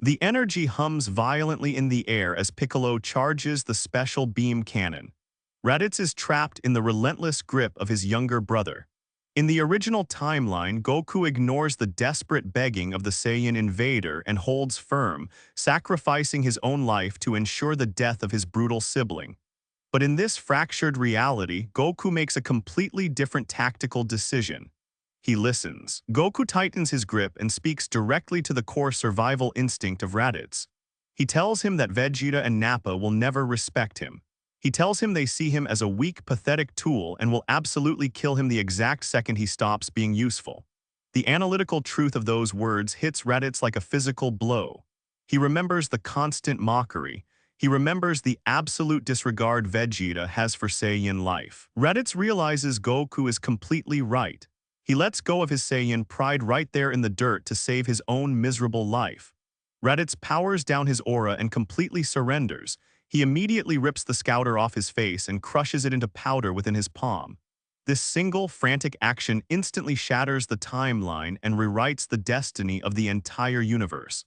The energy hums violently in the air as Piccolo charges the special beam cannon. Raditz is trapped in the relentless grip of his younger brother. In the original timeline, Goku ignores the desperate begging of the Saiyan invader and holds firm, sacrificing his own life to ensure the death of his brutal sibling. But in this fractured reality, Goku makes a completely different tactical decision. He listens. Goku tightens his grip and speaks directly to the core survival instinct of Raditz. He tells him that Vegeta and Nappa will never respect him. He tells him they see him as a weak, pathetic tool and will absolutely kill him the exact second he stops being useful. The analytical truth of those words hits Raditz like a physical blow. He remembers the constant mockery. He remembers the absolute disregard Vegeta has for Saiyan life. Raditz realizes Goku is completely right. He lets go of his Saiyan pride right there in the dirt to save his own miserable life. Raditz powers down his aura and completely surrenders. He immediately rips the scouter off his face and crushes it into powder within his palm. This single, frantic action instantly shatters the timeline and rewrites the destiny of the entire universe.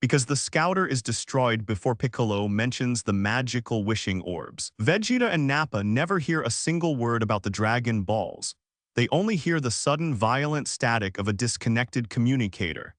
Because the scouter is destroyed before Piccolo mentions the magical wishing orbs. Vegeta and Nappa never hear a single word about the Dragon Balls. They only hear the sudden violent static of a disconnected communicator.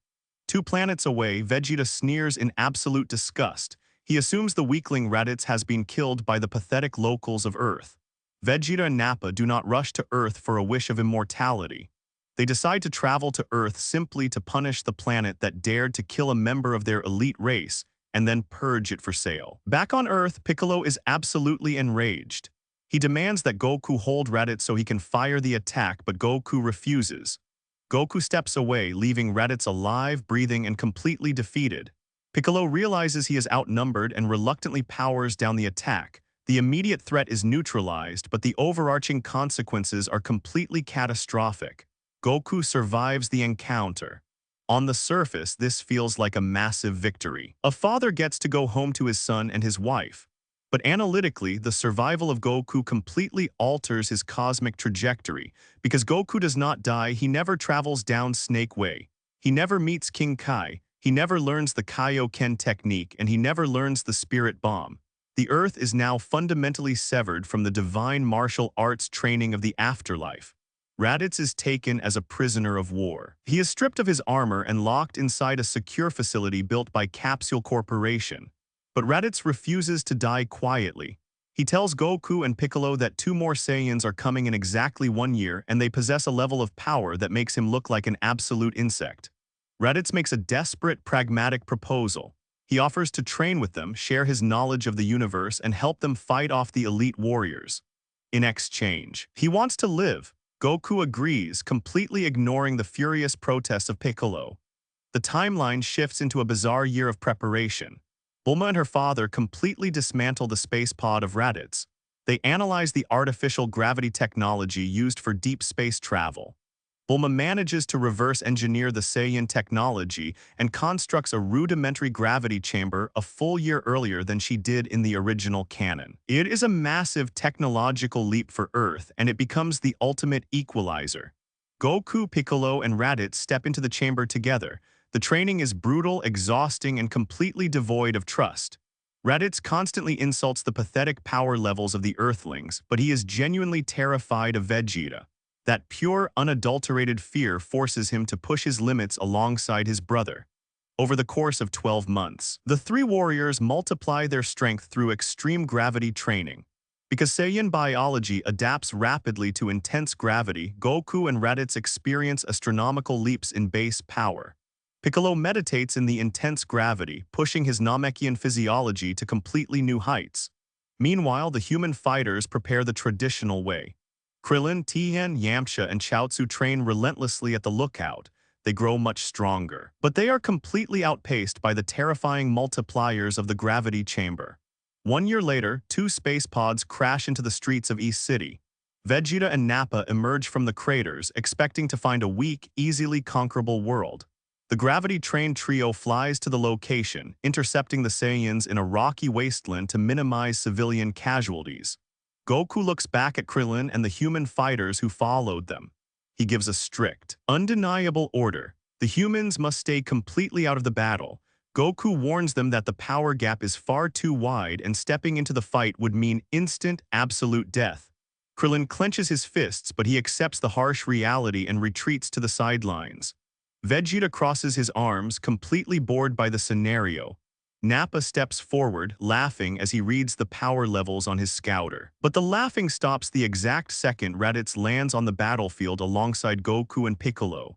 2 planets away, Vegeta sneers in absolute disgust. He assumes the weakling Raditz has been killed by the pathetic locals of Earth. Vegeta and Nappa do not rush to Earth for a wish of immortality. They decide to travel to Earth simply to punish the planet that dared to kill a member of their elite race and then purge it for sale. Back on Earth, Piccolo is absolutely enraged. He demands that Goku hold Raditz so he can fire the attack, but Goku refuses. Goku steps away, leaving Raditz alive, breathing, and completely defeated. Piccolo realizes he is outnumbered and reluctantly powers down the attack. The immediate threat is neutralized, but the overarching consequences are completely catastrophic. Goku survives the encounter. On the surface, this feels like a massive victory. A father gets to go home to his son and his wife. But analytically, the survival of Goku completely alters his cosmic trajectory. Because Goku does not die, he never travels down Snake Way. He never meets King Kai. He never learns the Kaioken technique, and he never learns the Spirit Bomb. The Earth is now fundamentally severed from the divine martial arts training of the afterlife. Raditz is taken as a prisoner of war. He is stripped of his armor and locked inside a secure facility built by Capsule Corporation. But Raditz refuses to die quietly. He tells Goku and Piccolo that 2 more Saiyans are coming in exactly 1 year, and they possess a level of power that makes him look like an absolute insect. Raditz makes a desperate, pragmatic proposal. He offers to train with them, share his knowledge of the universe, and help them fight off the elite warriors. In exchange, he wants to live. Goku agrees, completely ignoring the furious protests of Piccolo. The timeline shifts into a bizarre year of preparation. Bulma and her father completely dismantle the space pod of Raditz. They analyze the artificial gravity technology used for deep space travel. Bulma manages to reverse engineer the Saiyan technology and constructs a rudimentary gravity chamber a full year earlier than she did in the original canon. It is a massive technological leap for Earth, and it becomes the ultimate equalizer. Goku, Piccolo, and Raditz step into the chamber together. The training is brutal, exhausting, and completely devoid of trust. Raditz constantly insults the pathetic power levels of the Earthlings, but he is genuinely terrified of Vegeta. That pure, unadulterated fear forces him to push his limits alongside his brother. Over the course of 12 months, the 3 warriors multiply their strength through extreme gravity training. Because Saiyan biology adapts rapidly to intense gravity, Goku and Raditz experience astronomical leaps in base power. Piccolo meditates in the intense gravity, pushing his Namekian physiology to completely new heights. Meanwhile, the human fighters prepare the traditional way. Krillin, Tien, Yamcha, and Chaozu train relentlessly at the lookout. They grow much stronger. But they are completely outpaced by the terrifying multipliers of the gravity chamber. 1 year later, 2 space pods crash into the streets of East City. Vegeta and Nappa emerge from the craters, expecting to find a weak, easily conquerable world. The gravity-trained trio flies to the location, intercepting the Saiyans in a rocky wasteland to minimize civilian casualties. Goku looks back at Krillin and the human fighters who followed them. He gives a strict, undeniable order. The humans must stay completely out of the battle. Goku warns them that the power gap is far too wide and stepping into the fight would mean instant, absolute death. Krillin clenches his fists, but he accepts the harsh reality and retreats to the sidelines. Vegeta crosses his arms, completely bored by the scenario. Nappa steps forward, laughing as he reads the power levels on his scouter. But the laughing stops the exact second Raditz lands on the battlefield alongside Goku and Piccolo.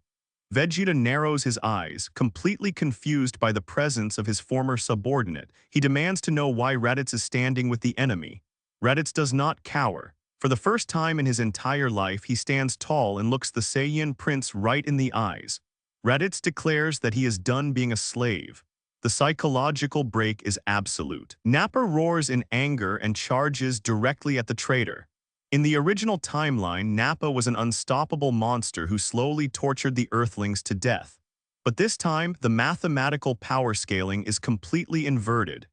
Vegeta narrows his eyes, completely confused by the presence of his former subordinate. He demands to know why Raditz is standing with the enemy. Raditz does not cower. For the first time in his entire life, he stands tall and looks the Saiyan prince right in the eyes. Raditz declares that he is done being a slave. The psychological break is absolute. Nappa roars in anger and charges directly at the traitor. In the original timeline, Nappa was an unstoppable monster who slowly tortured the Earthlings to death. But this time, the mathematical power scaling is completely inverted.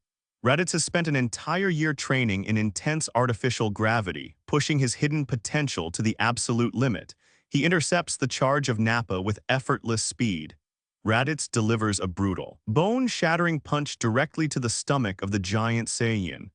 Raditz has spent an entire year training in intense artificial gravity, pushing his hidden potential to the absolute limit. He intercepts the charge of Nappa with effortless speed. Raditz delivers a brutal, bone-shattering punch directly to the stomach of the giant Saiyan.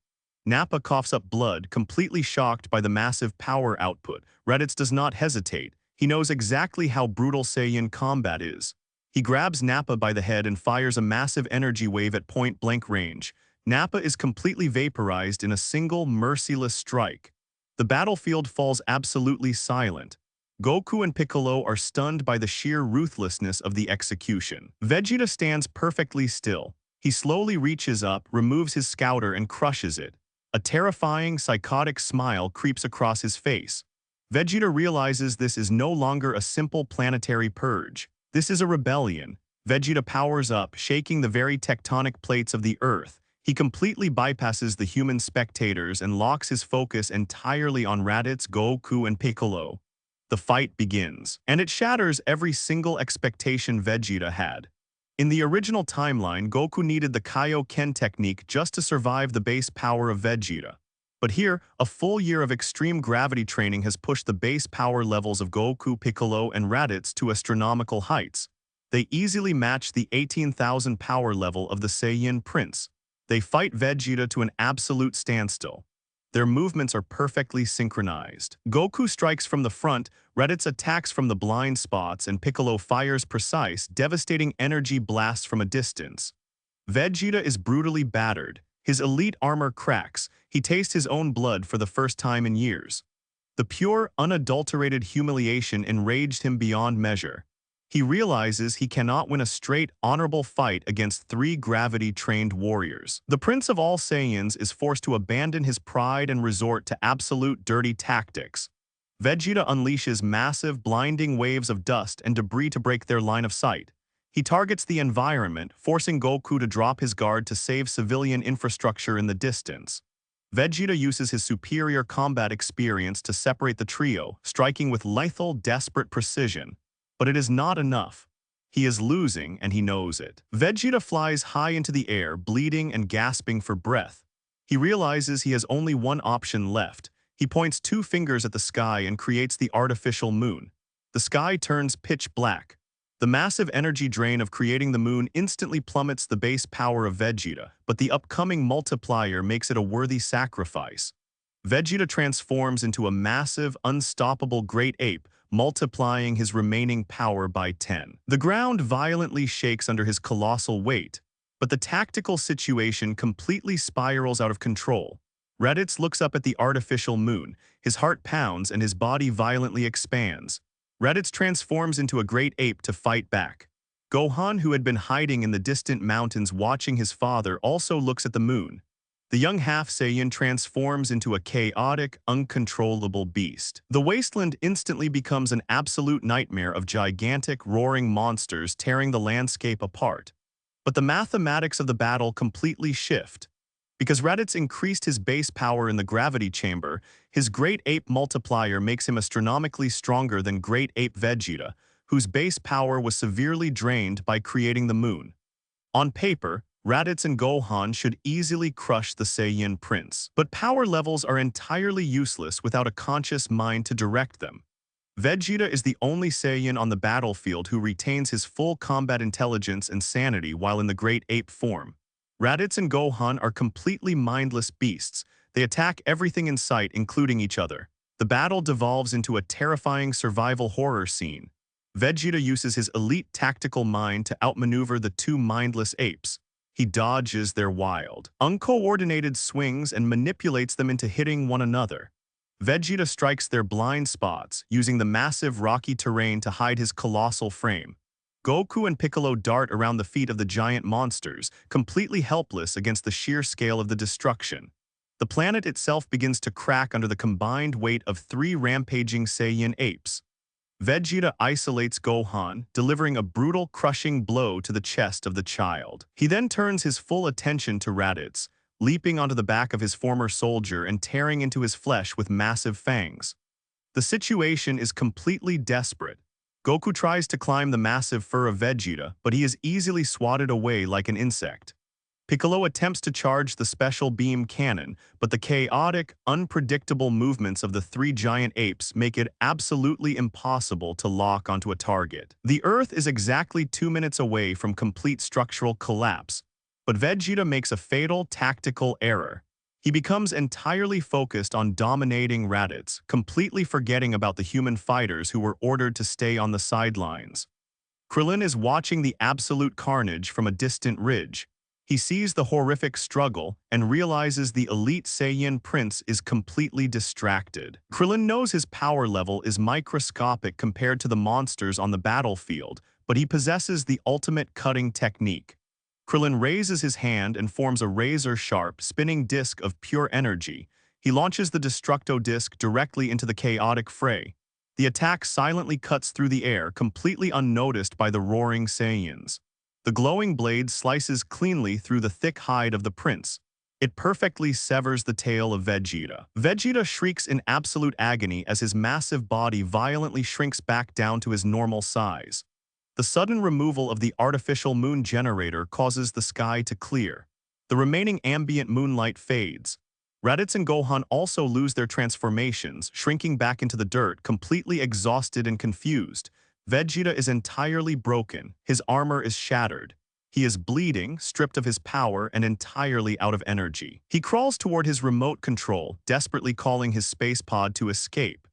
Nappa coughs up blood, completely shocked by the massive power output. Raditz does not hesitate. He knows exactly how brutal Saiyan combat is. He grabs Nappa by the head and fires a massive energy wave at point-blank range. Nappa is completely vaporized in a single, merciless strike. The battlefield falls absolutely silent. Goku and Piccolo are stunned by the sheer ruthlessness of the execution. Vegeta stands perfectly still. He slowly reaches up, removes his scouter and crushes it. A terrifying, psychotic smile creeps across his face. Vegeta realizes this is no longer a simple planetary purge. This is a rebellion. Vegeta powers up, shaking the very tectonic plates of the Earth. He completely bypasses the human spectators and locks his focus entirely on Raditz, Goku, and Piccolo. The fight begins, and it shatters every single expectation Vegeta had. In the original timeline, Goku needed the Kaioken technique just to survive the base power of Vegeta. But here, a full year of extreme gravity training has pushed the base power levels of Goku, Piccolo, and Raditz to astronomical heights. They easily match the 18,000 power level of the Saiyan Prince. They fight Vegeta to an absolute standstill. Their movements are perfectly synchronized. Goku strikes from the front, Raditz attacks from the blind spots, and Piccolo fires precise, devastating energy blasts from a distance. Vegeta is brutally battered. His elite armor cracks. He tastes his own blood for the first time in years. The pure, unadulterated humiliation enraged him beyond measure. He realizes he cannot win a straight, honorable fight against three gravity-trained warriors. The Prince of all Saiyans is forced to abandon his pride and resort to absolute dirty tactics. Vegeta unleashes massive, blinding waves of dust and debris to break their line of sight. He targets the environment, forcing Goku to drop his guard to save civilian infrastructure in the distance. Vegeta uses his superior combat experience to separate the trio, striking with lethal, desperate precision. But it is not enough. He is losing, and he knows it. Vegeta flies high into the air, bleeding and gasping for breath. He realizes he has only one option left. He points two fingers at the sky and creates the artificial moon. The sky turns pitch black. The massive energy drain of creating the moon instantly plummets the base power of Vegeta, but the upcoming multiplier makes it a worthy sacrifice. Vegeta transforms into a massive, unstoppable Great Ape, multiplying his remaining power by 10. The ground violently shakes under his colossal weight, but the tactical situation completely spirals out of control. Raditz looks up at the artificial moon, his heart pounds and his body violently expands. Raditz transforms into a Great Ape to fight back. Gohan, who had been hiding in the distant mountains watching his father, also looks at the moon. The young half-Saiyan transforms into a chaotic, uncontrollable beast. The wasteland instantly becomes an absolute nightmare of gigantic, roaring monsters tearing the landscape apart. But the mathematics of the battle completely shift. Because Raditz increased his base power in the gravity chamber, his Great Ape multiplier makes him astronomically stronger than Great Ape Vegeta, whose base power was severely drained by creating the moon. On paper, Raditz and Gohan should easily crush the Saiyan Prince. But power levels are entirely useless without a conscious mind to direct them. Vegeta is the only Saiyan on the battlefield who retains his full combat intelligence and sanity while in the Great Ape form. Raditz and Gohan are completely mindless beasts. They attack everything in sight, including each other. The battle devolves into a terrifying survival horror scene. Vegeta uses his elite tactical mind to outmaneuver the two mindless apes. He dodges their wild, uncoordinated swings and manipulates them into hitting one another. Vegeta strikes their blind spots, using the massive rocky terrain to hide his colossal frame. Goku and Piccolo dart around the feet of the giant monsters, completely helpless against the sheer scale of the destruction. The planet itself begins to crack under the combined weight of three rampaging Saiyan apes. Vegeta isolates Gohan, delivering a brutal, crushing blow to the chest of the child. He then turns his full attention to Raditz, leaping onto the back of his former soldier and tearing into his flesh with massive fangs. The situation is completely desperate. Goku tries to climb the massive fur of Vegeta, but he is easily swatted away like an insect. Piccolo attempts to charge the special beam cannon, but the chaotic, unpredictable movements of the three giant apes make it absolutely impossible to lock onto a target. The Earth is exactly 2 minutes away from complete structural collapse, but Vegeta makes a fatal tactical error. He becomes entirely focused on dominating Raditz, completely forgetting about the human fighters who were ordered to stay on the sidelines. Krillin is watching the absolute carnage from a distant ridge. He sees the horrific struggle and realizes the elite Saiyan prince is completely distracted. Krillin knows his power level is microscopic compared to the monsters on the battlefield, but he possesses the ultimate cutting technique. Krillin raises his hand and forms a razor-sharp, spinning disc of pure energy. He launches the Destructo disc directly into the chaotic fray. The attack silently cuts through the air, completely unnoticed by the roaring Saiyans. The glowing blade slices cleanly through the thick hide of the prince. It perfectly severs the tail of Vegeta. Vegeta shrieks in absolute agony as his massive body violently shrinks back down to his normal size. The sudden removal of the artificial moon generator causes the sky to clear. The remaining ambient moonlight fades. Raditz and Gohan also lose their transformations, shrinking back into the dirt, completely exhausted and confused. Vegeta is entirely broken. His armor is shattered. He is bleeding, stripped of his power, and entirely out of energy. He crawls toward his remote control, desperately calling his space pod to escape.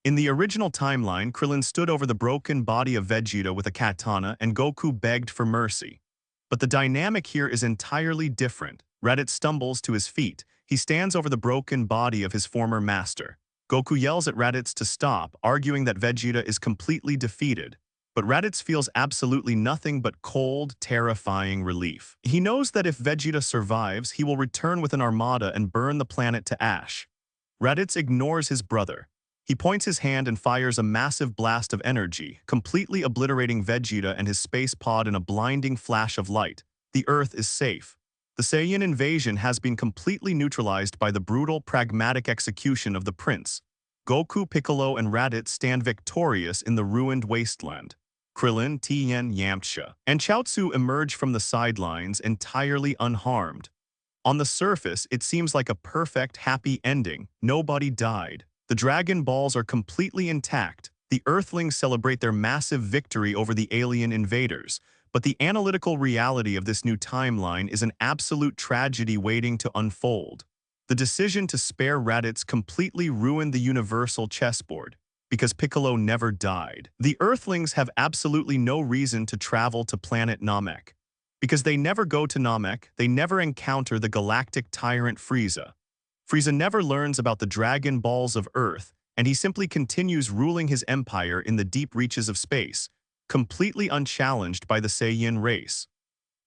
In the original timeline, Krillin stood over the broken body of Vegeta with a katana and Goku begged for mercy. But the dynamic here is entirely different. Raditz stumbles to his feet. He stands over the broken body of his former master. Goku yells at Raditz to stop, arguing that Vegeta is completely defeated. But Raditz feels absolutely nothing but cold, terrifying relief. He knows that if Vegeta survives, he will return with an armada and burn the planet to ash. Raditz ignores his brother. He points his hand and fires a massive blast of energy, completely obliterating Vegeta and his space pod in a blinding flash of light. The Earth is safe. The Saiyan invasion has been completely neutralized by the brutal, pragmatic execution of the prince. Goku, Piccolo, and Raditz stand victorious in the ruined wasteland. Krillin, Tien, Yamcha, and Chaozu emerge from the sidelines entirely unharmed. On the surface, it seems like a perfect, happy ending. Nobody died. The Dragon Balls are completely intact. The Earthlings celebrate their massive victory over the alien invaders. But the analytical reality of this new timeline is an absolute tragedy waiting to unfold. The decision to spare Raditz completely ruined the universal chessboard, because Piccolo never died. The Earthlings have absolutely no reason to travel to planet Namek. Because they never go to Namek, they never encounter the galactic tyrant Frieza. Frieza never learns about the Dragon Balls of Earth, and he simply continues ruling his empire in the deep reaches of space, completely unchallenged by the Saiyan race.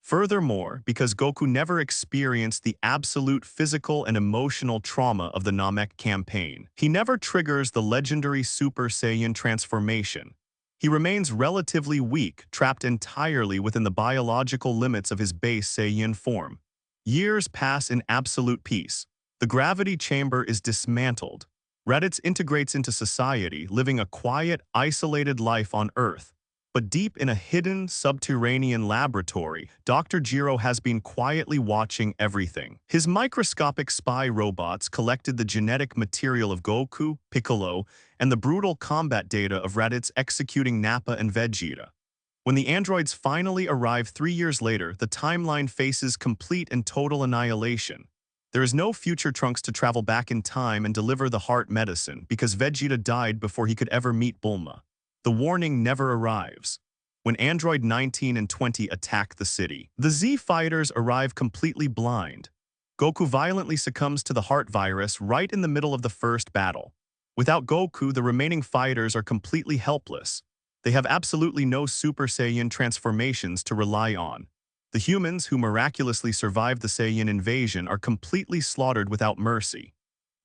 Furthermore, because Goku never experienced the absolute physical and emotional trauma of the Namek campaign, he never triggers the legendary Super Saiyan transformation. He remains relatively weak, trapped entirely within the biological limits of his base Saiyan form. Years pass in absolute peace. The gravity chamber is dismantled. Raditz integrates into society, living a quiet, isolated life on Earth. But deep in a hidden subterranean laboratory, Dr. Jiro has been quietly watching everything. His microscopic spy robots collected the genetic material of Goku, Piccolo, and the brutal combat data of Raditz executing Nappa and Vegeta. When the androids finally arrive 3 years later, the timeline faces complete and total annihilation. There is no future Trunks to travel back in time and deliver the heart medicine because Vegeta died before he could ever meet Bulma. The warning never arrives. When Android 19 and 20 attack the city, the Z fighters arrive completely blind. Goku violently succumbs to the heart virus right in the middle of the first battle. Without Goku, the remaining fighters are completely helpless. They have absolutely no Super Saiyan transformations to rely on. The humans who miraculously survived the Saiyan invasion are completely slaughtered without mercy.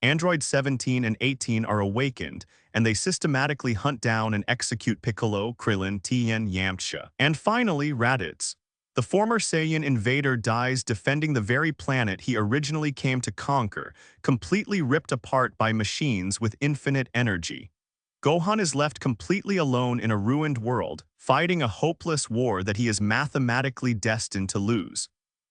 Android 17 and 18 are awakened, and they systematically hunt down and execute Piccolo, Krillin, Tien, Yamcha. And finally, Raditz. The former Saiyan invader dies defending the very planet he originally came to conquer, completely ripped apart by machines with infinite energy. Gohan is left completely alone in a ruined world, fighting a hopeless war that he is mathematically destined to lose.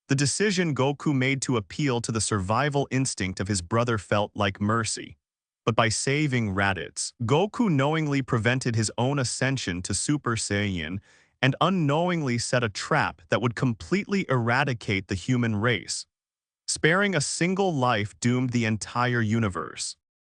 The decision Goku made to appeal to the survival instinct of his brother felt like mercy. But by saving Raditz, Goku knowingly prevented his own ascension to Super Saiyan and unknowingly set a trap that would completely eradicate the human race. Sparing a single life doomed the entire universe.